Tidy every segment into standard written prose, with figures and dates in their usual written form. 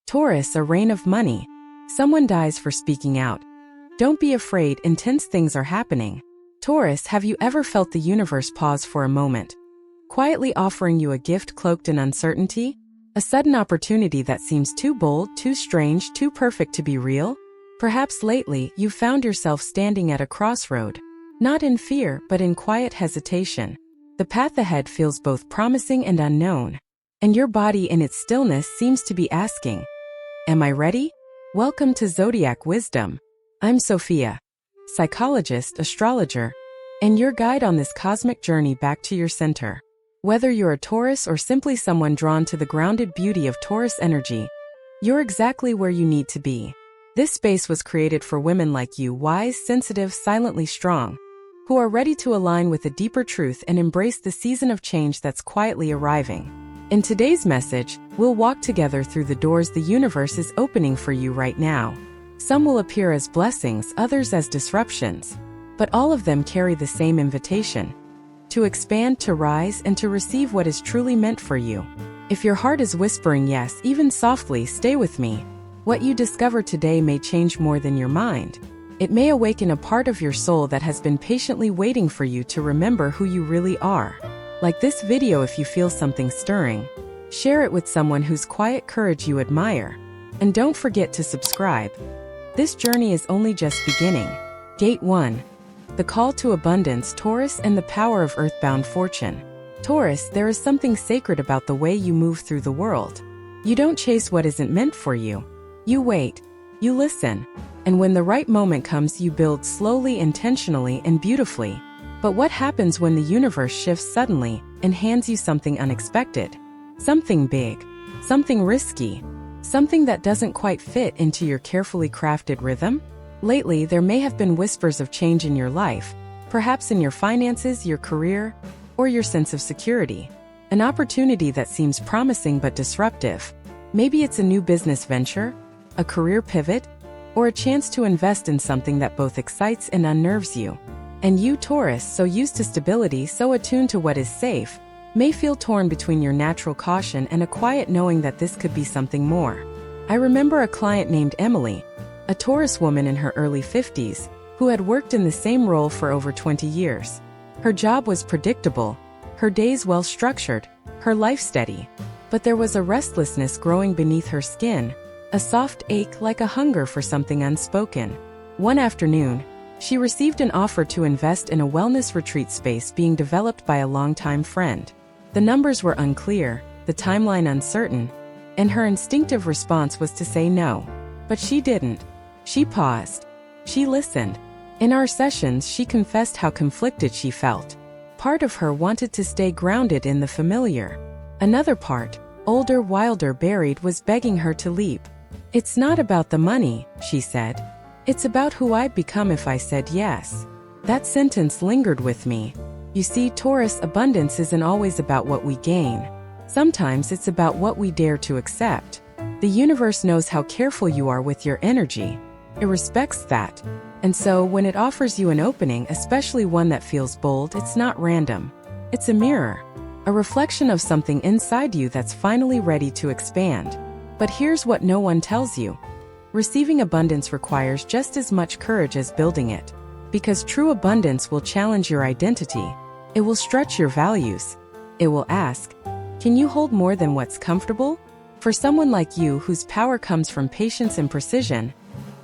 Taurus, a reign of money. Someone dies for speaking out. Don't be afraid, intense things are happening. Taurus, have you ever felt the universe pause for a moment, quietly offering you a gift cloaked in uncertainty? A sudden opportunity that seems too bold, too strange, too perfect to be real? Perhaps lately you've found yourself standing at a crossroad, not in fear but in quiet hesitation. The path ahead feels both promising and unknown, and your body in its stillness seems to be asking, "Am I ready?" Welcome to Zodiac Wisdom. I'm Sophia, psychologist, astrologer, and your guide on this cosmic journey back to your center. Whether you're a Taurus or simply someone drawn to the grounded beauty of Taurus energy, you're exactly where you need to be. This space was created for women like you, wise, sensitive, silently strong, who are ready to align with a deeper truth and embrace the season of change that's quietly arriving. In today's message, we'll walk together through the doors the universe is opening for you right now. Some will appear as blessings, others as disruptions, but all of them carry the same invitation: to expand, to rise, and to receive what is truly meant for you. If your heart is whispering yes, even softly, stay with me. What you discover today may change more than your mind. It may awaken a part of your soul that has been patiently waiting for you to remember who you really are. Like this video, if you feel something stirring, share it with someone whose quiet courage you admire. And don't forget to subscribe. This journey is only just beginning. Gate 1. The call to abundance, Taurus, and the power of earthbound fortune. Taurus, there is something sacred about the way you move through the world. You don't chase what isn't meant for you. You wait. You listen. And when the right moment comes, you build slowly, intentionally, and beautifully. But what happens when the universe shifts suddenly and hands you something unexpected? Something big. Something risky. Something that doesn't quite fit into your carefully crafted rhythm? Lately, there may have been whispers of change in your life, perhaps in your finances, your career, or your sense of security. An opportunity that seems promising but disruptive. Maybe it's a new business venture, a career pivot, or a chance to invest in something that both excites and unnerves you. And you, Taurus, so used to stability, so attuned to what is safe, may feel torn between your natural caution and a quiet knowing that this could be something more. I remember a client named Emily, a Taurus woman in her early 50s, who had worked in the same role for over 20 years. Her job was predictable, her days well structured, her life steady. But there was a restlessness growing beneath her skin, a soft ache like a hunger for something unspoken. One afternoon, she received an offer to invest in a wellness retreat space being developed by a longtime friend. The numbers were unclear, the timeline uncertain, and her instinctive response was to say no. But she didn't. She paused. She listened. In our sessions, she confessed how conflicted she felt. Part of her wanted to stay grounded in the familiar. Another part, older, wilder, buried, was begging her to leap. "It's not about the money," she said. "It's about who I'd become if I said yes." That sentence lingered with me. You see, Taurus, abundance isn't always about what we gain. Sometimes it's about what we dare to accept. The universe knows how careful you are with your energy. It respects that. And so, when it offers you an opening, especially one that feels bold, it's not random. It's a mirror. A reflection of something inside you that's finally ready to expand. But here's what no one tells you. Receiving abundance requires just as much courage as building it. Because true abundance will challenge your identity. It will stretch your values. It will ask, can you hold more than what's comfortable? For someone like you whose power comes from patience and precision,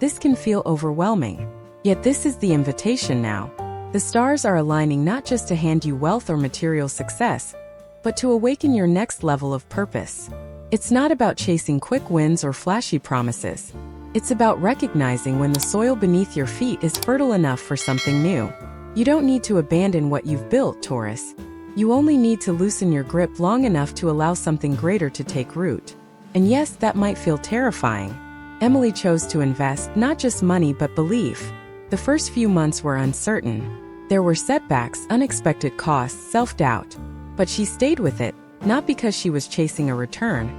this can feel overwhelming. Yet this is the invitation now. The stars are aligning not just to hand you wealth or material success, but to awaken your next level of purpose. It's not about chasing quick wins or flashy promises. It's about recognizing when the soil beneath your feet is fertile enough for something new. You don't need to abandon what you've built, Taurus. You only need to loosen your grip long enough to allow something greater to take root. And yes, that might feel terrifying. Emily chose to invest not just money but belief. The first few months were uncertain. There were setbacks, unexpected costs, self-doubt. But she stayed with it, not because she was chasing a return,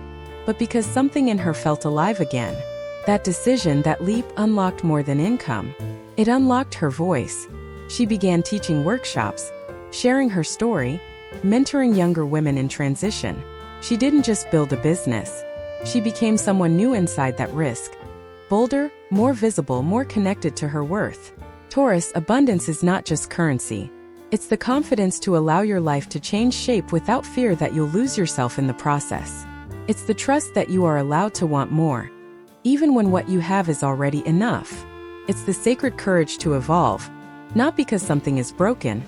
but because something in her felt alive again. That decision, that leap, unlocked more than income. It unlocked her voice. She began teaching workshops, sharing her story, mentoring younger women in transition. She didn't just build a business. She became someone new inside that risk. Bolder, more visible, more connected to her worth. Taurus, abundance is not just currency. It's the confidence to allow your life to change shape without fear that you'll lose yourself in the process. It's the trust that you are allowed to want more, even when what you have is already enough. It's the sacred courage to evolve, not because something is broken,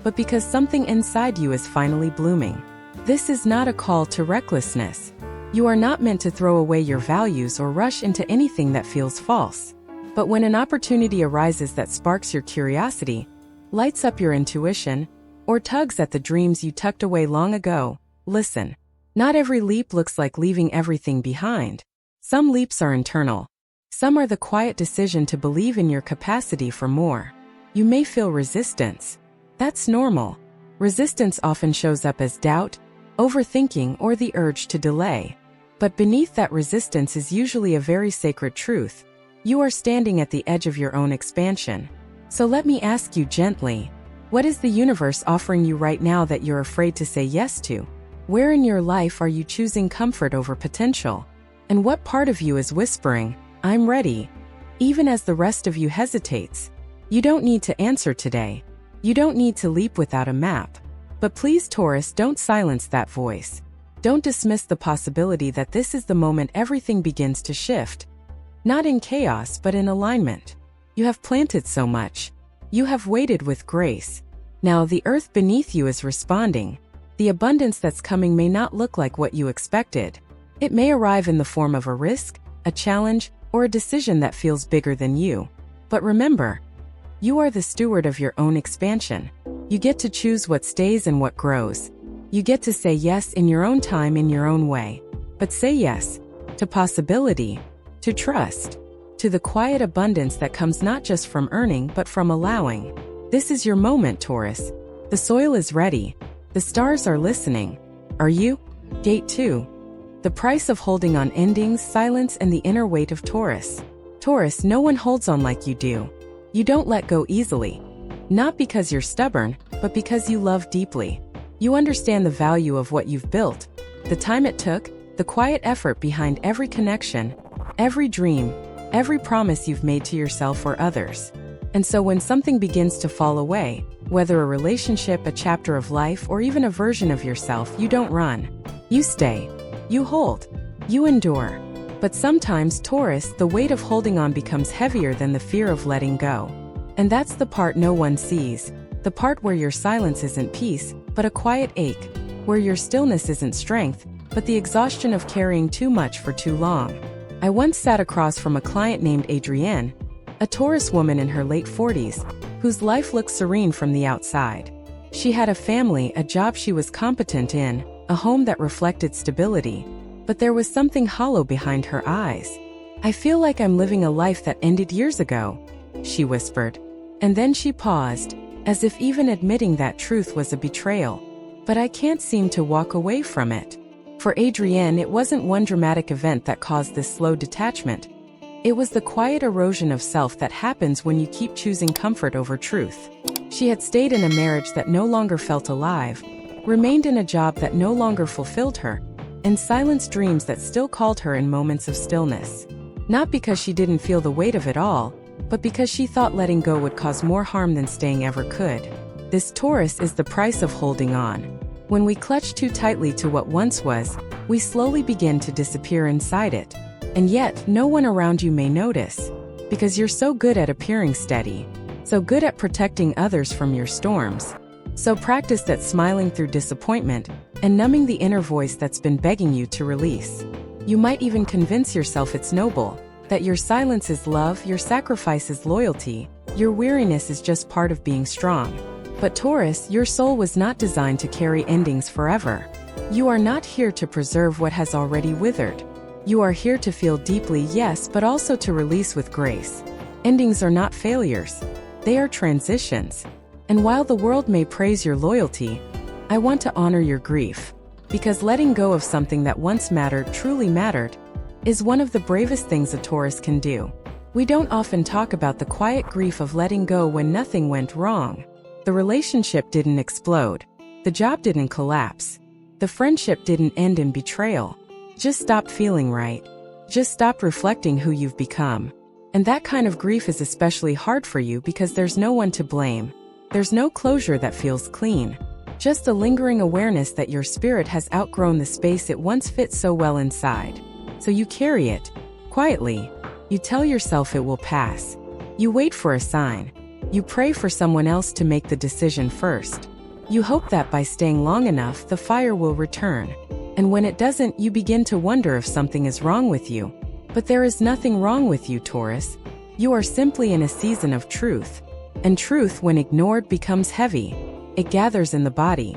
but because something inside you is finally blooming. This is not a call to recklessness. You are not meant to throw away your values or rush into anything that feels false. But when an opportunity arises that sparks your curiosity, lights up your intuition, or tugs at the dreams you tucked away long ago, listen. Not every leap looks like leaving everything behind. Some leaps are internal. Some are the quiet decision to believe in your capacity for more. You may feel resistance. That's normal. Resistance often shows up as doubt, overthinking, or the urge to delay. But beneath that resistance is usually a very sacred truth. You are standing at the edge of your own expansion. So let me ask you gently, what is the universe offering you right now that you're afraid to say yes to? Where in your life are you choosing comfort over potential? And what part of you is whispering, I'm ready, even as the rest of you hesitates? You don't need to answer today. You don't need to leap without a map. But please, Taurus, don't silence that voice. Don't dismiss the possibility that this is the moment everything begins to shift. Not in chaos, but in alignment. You have planted so much. You have waited with grace. Now the earth beneath you is responding. The abundance that's coming may not look like what you expected. It may arrive in the form of a risk, a challenge, or a decision that feels bigger than you. But remember, you are the steward of your own expansion. You get to choose what stays and what grows. You get to say yes in your own time, in your own way. But say yes to possibility, to trust, to the quiet abundance that comes not just from earning but from allowing. This is your moment, Taurus. The soil is ready. The stars are listening. Are you? Gate 2. The price of holding on: endings, silence, and the inner weight of Taurus. Taurus, no one holds on like you do. You don't let go easily. Not because you're stubborn, but because you love deeply. You understand the value of what you've built, the time it took, the quiet effort behind every connection, every dream, every promise you've made to yourself or others. And so when something begins to fall away, whether a relationship, a chapter of life, or even a version of yourself, you don't run. You stay. You hold. You endure. But sometimes, Taurus, the weight of holding on becomes heavier than the fear of letting go. And that's the part no one sees. The part where your silence isn't peace, but a quiet ache. Where your stillness isn't strength, but the exhaustion of carrying too much for too long. I once sat across from a client named Adrienne, a Taurus woman in her late 40s, whose life looked serene from the outside. She had a family, a job she was competent in, a home that reflected stability. But there was something hollow behind her eyes. I feel like I'm living a life that ended years ago, she whispered. And then she paused, as if even admitting that truth was a betrayal. But I can't seem to walk away from it. For Adrienne, it wasn't one dramatic event that caused this slow detachment. It was the quiet erosion of self that happens when you keep choosing comfort over truth. She had stayed in a marriage that no longer felt alive, remained in a job that no longer fulfilled her, and silenced dreams that still called her in moments of stillness. Not because she didn't feel the weight of it all, but because she thought letting go would cause more harm than staying ever could. This, Taurus, is the price of holding on. When we clutch too tightly to what once was, we slowly begin to disappear inside it. And yet, no one around you may notice, because you're so good at appearing steady, so good at protecting others from your storms, so practiced at smiling through disappointment and numbing the inner voice that's been begging you to release. You might even convince yourself it's noble, that your silence is love, your sacrifice is loyalty, your weariness is just part of being strong. But Taurus, your soul was not designed to carry endings forever. You are not here to preserve what has already withered. You are here to feel deeply, yes, but also to release with grace. Endings are not failures. They are transitions. And while the world may praise your loyalty, I want to honor your grief. Because letting go of something that once mattered, truly mattered, is one of the bravest things a Taurus can do. We don't often talk about the quiet grief of letting go when nothing went wrong. The relationship didn't explode. The job didn't collapse. The friendship didn't end in betrayal. just stopped feeling right. Just stopped reflecting who you've become. And that kind of grief is especially hard for you because there's no one to blame. There's no closure that feels clean. Just a lingering awareness that your spirit has outgrown the space it once fit so well inside. So you carry it, quietly. You tell yourself it will pass. You wait for a sign. You pray for someone else to make the decision first. You hope that by staying long enough, the fire will return. And when it doesn't, you begin to wonder if something is wrong with you. But there is nothing wrong with you, Taurus. You are simply in a season of truth. And truth, when ignored, becomes heavy. It gathers in the body.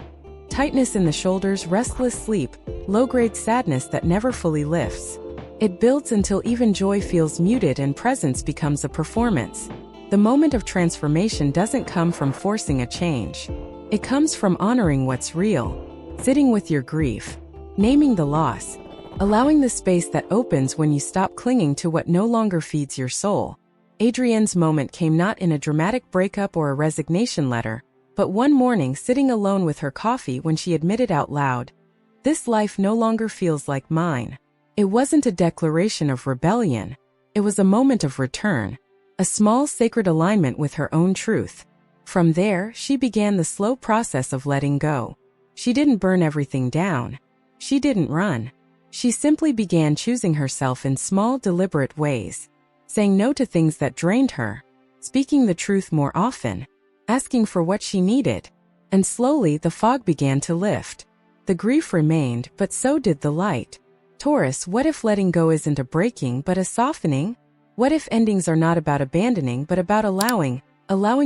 Tightness in the shoulders, restless sleep, low-grade sadness that never fully lifts. It builds until even joy feels muted and presence becomes a performance. The moment of transformation doesn't come from forcing a change. It comes from honoring what's real, sitting with your grief, naming the loss, allowing the space that opens when you stop clinging to what no longer feeds your soul. Adrienne's moment came not in a dramatic breakup or a resignation letter, but one morning sitting alone with her coffee when she admitted out loud, "This life no longer feels like mine." It wasn't a declaration of rebellion. It was a moment of return, a small sacred alignment with her own truth. From there, she began the slow process of letting go. She didn't burn everything down. She didn't run. She simply began choosing herself in small, deliberate ways, saying no to things that drained her, speaking the truth more often, asking for what she needed. And slowly the fog began to lift. The grief remained, but so did the light. Taurus, what if letting go isn't a breaking but a softening? What if endings are not about abandoning but about allowing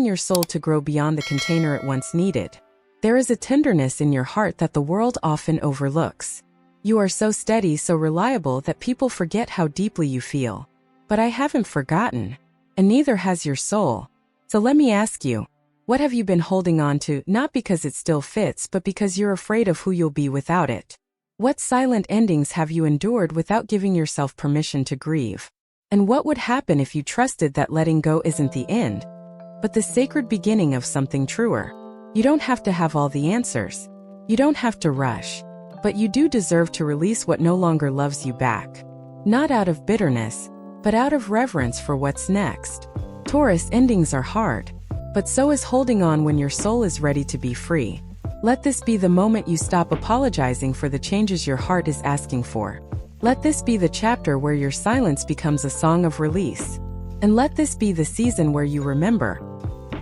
your soul to grow beyond the container it once needed? There is a tenderness in your heart that the world often overlooks. You are so steady, so reliable that people forget how deeply you feel. But I haven't forgotten, and neither has your soul. So let me ask you, what have you been holding on to, not because it still fits, but because you're afraid of who you'll be without it? What silent endings have you endured without giving yourself permission to grieve? And what would happen if you trusted that letting go isn't the end, but the sacred beginning of something truer? You don't have to have all the answers. You don't have to rush. But you do deserve to release what no longer loves you back. Not out of bitterness, but out of reverence for what's next. Taurus, endings are hard, but so is holding on when your soul is ready to be free. Let this be the moment you stop apologizing for the changes your heart is asking for. Let this be the chapter where your silence becomes a song of release. And let this be the season where you remember,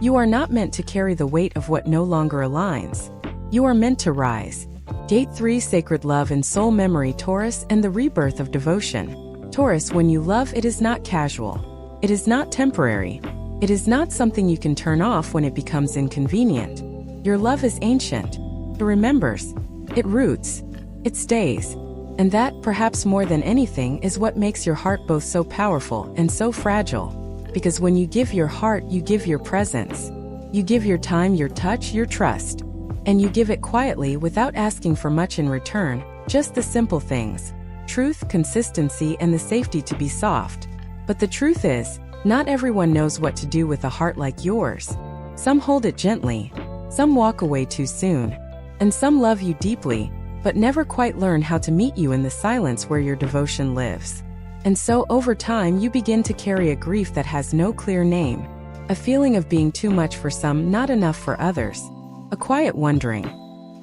you are not meant to carry the weight of what no longer aligns. You are meant to rise. Gate 3, Sacred Love and Soul Memory, Taurus, and the rebirth of devotion. Taurus, when you love, it is not casual. It is not temporary. It is not something you can turn off when it becomes inconvenient. Your love is ancient. It remembers. It roots. It stays. And that, perhaps more than anything, is what makes your heart both so powerful and so fragile. Because when you give your heart, you give your presence. You give your time, your touch, your trust. And you give it quietly without asking for much in return, just the simple things. Truth, consistency, and the safety to be soft. But the truth is, not everyone knows what to do with a heart like yours. Some hold it gently. Some walk away too soon. And some love you deeply, but never quite learn how to meet you in the silence where your devotion lives. And so over time you begin to carry a grief that has no clear name. A feeling of being too much for some, not enough for others. A quiet wondering,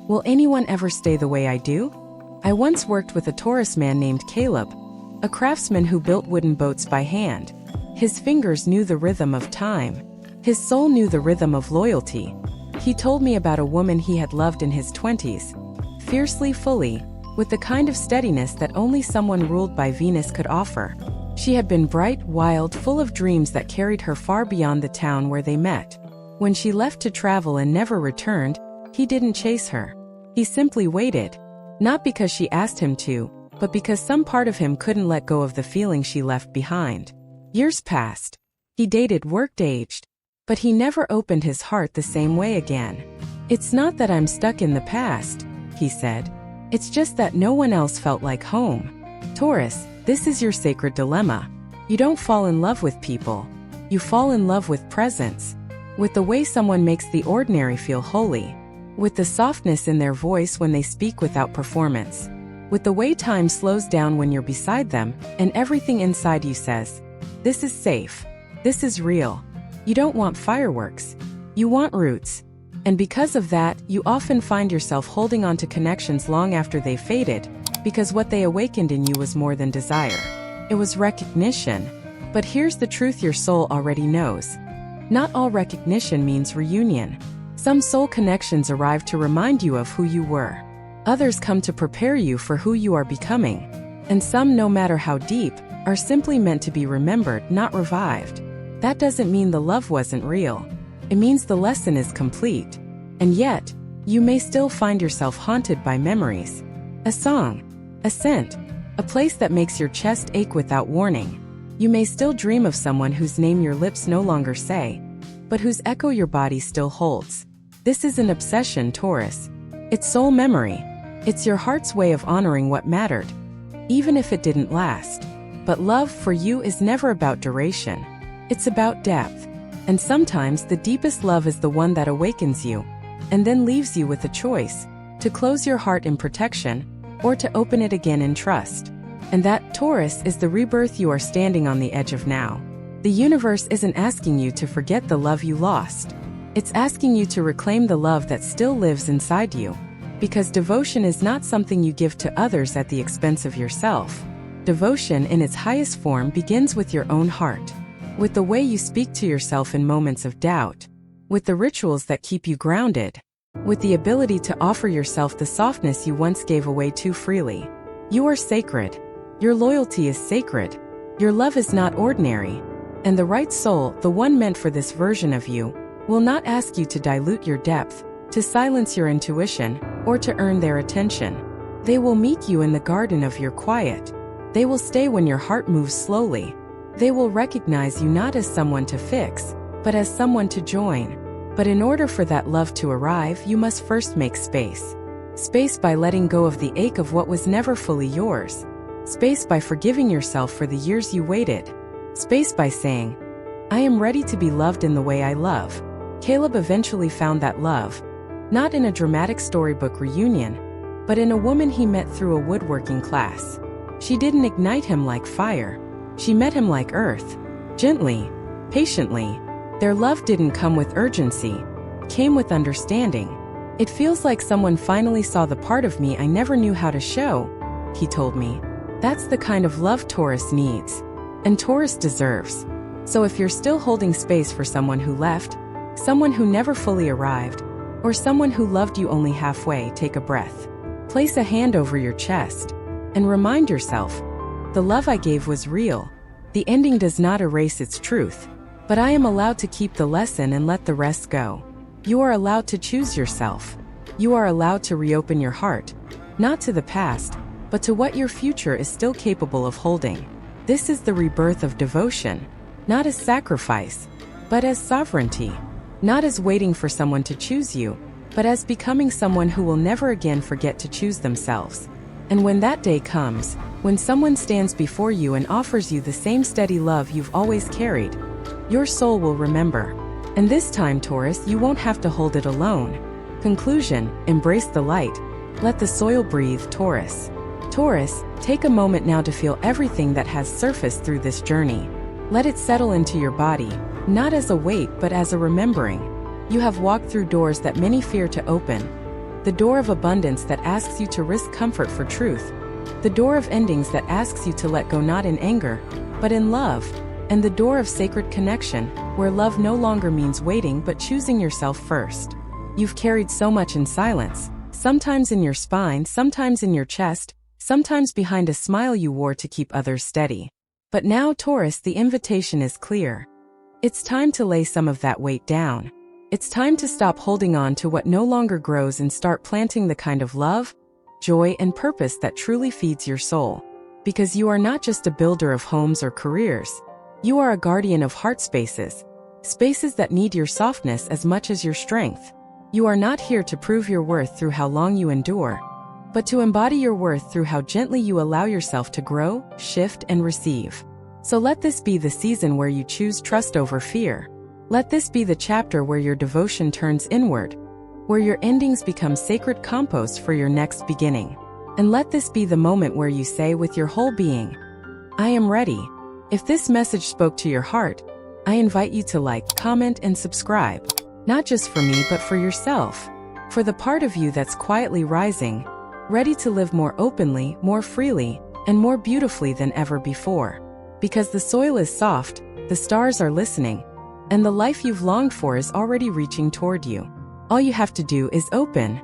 will anyone ever stay the way I do? I once worked with a Taurus man named Caleb, a craftsman who built wooden boats by hand. His fingers knew the rhythm of time. His soul knew the rhythm of loyalty. He told me about a woman he had loved in his 20s, fiercely, fully, with the kind of steadiness that only someone ruled by Venus could offer. She had been bright, wild, full of dreams that carried her far beyond the town where they met. When she left to travel and never returned, he didn't chase her. He simply waited. Not because she asked him to, but because some part of him couldn't let go of the feeling she left behind. Years passed. He dated, worked, aged. But he never opened his heart the same way again. It's not that I'm stuck in the past, he said. It's just that no one else felt like home. Taurus, this is your sacred dilemma. You don't fall in love with people. You fall in love with presence. With the way someone makes the ordinary feel holy. With the softness in their voice when they speak without performance. with the way time slows down when you're beside them, and everything inside you says, "This is safe. This is real." You don't want fireworks. You want roots. And because of that, you often find yourself holding on to connections long after they faded, because what they awakened in you was more than desire. It was recognition. But here's the truth your soul already knows. Not all recognition means reunion. Some soul connections arrive to remind you of who you were. Others come to prepare you for who you are becoming. And some, no matter how deep, are simply meant to be remembered, not revived. That doesn't mean the love wasn't real. It means the lesson is complete. And yet, you may still find yourself haunted by memories. A song, a scent, a place that makes your chest ache without warning. You may still dream of someone whose name your lips no longer say, but whose echo your body still holds. This is an obsession, Taurus. It's soul memory. It's your heart's way of honoring what mattered, even if it didn't last. But love for you is never about duration. It's about depth. And sometimes the deepest love is the one that awakens you, and then leaves you with a choice, to close your heart in protection, or to open it again in trust. And that, Taurus, is the rebirth you are standing on the edge of now. The universe isn't asking you to forget the love you lost. It's asking you to reclaim the love that still lives inside you. Because devotion is not something you give to others at the expense of yourself. Devotion in its highest form begins with your own heart. With the way you speak to yourself in moments of doubt. With the rituals that keep you grounded. With the ability to offer yourself the softness you once gave away too freely. You are sacred. Your loyalty is sacred. Your love is not ordinary. And the right soul, the one meant for this version of you, will not ask you to dilute your depth, to silence your intuition, or to earn their attention. They will meet you in the garden of your quiet. They will stay when your heart moves slowly. They will recognize you not as someone to fix, but as someone to join. But in order for that love to arrive, you must first make space. Space by letting go of the ache of what was never fully yours. Space by forgiving yourself for the years you waited. Space by saying, "I am ready to be loved in the way I love." Caleb eventually found that love, not in a dramatic storybook reunion, but in a woman he met through a woodworking class. She didn't ignite him like fire. She met him like earth, gently, patiently. Their love didn't come with urgency, it came with understanding. "It feels like someone finally saw the part of me I never knew how to show," he told me. That's the kind of love Taurus needs, and Taurus deserves. So if you're still holding space for someone who left, someone who never fully arrived, or someone who loved you only halfway, take a breath. Place a hand over your chest, and remind yourself, the love I gave was real. The ending does not erase its truth, but I am allowed to keep the lesson and let the rest go. You are allowed to choose yourself. You are allowed to reopen your heart, not to the past, but to what your future is still capable of holding. This is the rebirth of devotion, not as sacrifice, but as sovereignty. Not as waiting for someone to choose you, but as becoming someone who will never again forget to choose themselves. And when that day comes, when someone stands before you and offers you the same steady love you've always carried, your soul will remember. And this time, Taurus, you won't have to hold it alone. Conclusion: embrace the light. Let the soil breathe, Taurus. Taurus, take a moment now to feel everything that has surfaced through this journey. Let it settle into your body, not as a weight but as a remembering. You have walked through doors that many fear to open. The door of abundance that asks you to risk comfort for truth. The door of endings that asks you to let go not in anger, but in love. And the door of sacred connection, where love no longer means waiting but choosing yourself first. You've carried so much in silence, sometimes in your spine, sometimes in your chest, sometimes behind a smile you wore to keep others steady. But now, Taurus, the invitation is clear. It's time to lay some of that weight down. It's time to stop holding on to what no longer grows and start planting the kind of love, joy, and purpose that truly feeds your soul. Because you are not just a builder of homes or careers. You are a guardian of heart spaces. Spaces that need your softness as much as your strength. You are not here to prove your worth through how long you endure, but to embody your worth through how gently you allow yourself to grow, shift, and receive. So let this be the season where you choose trust over fear. Let this be the chapter where your devotion turns inward, where your endings become sacred compost for your next beginning. And let this be the moment where you say with your whole being, I am ready. If this message spoke to your heart, I invite you to like, comment, and subscribe. Not just for me, but for yourself. For the part of you that's quietly rising, ready to live more openly, more freely, and more beautifully than ever before. Because the soil is soft, the stars are listening, and the life you've longed for is already reaching toward you. All you have to do is open.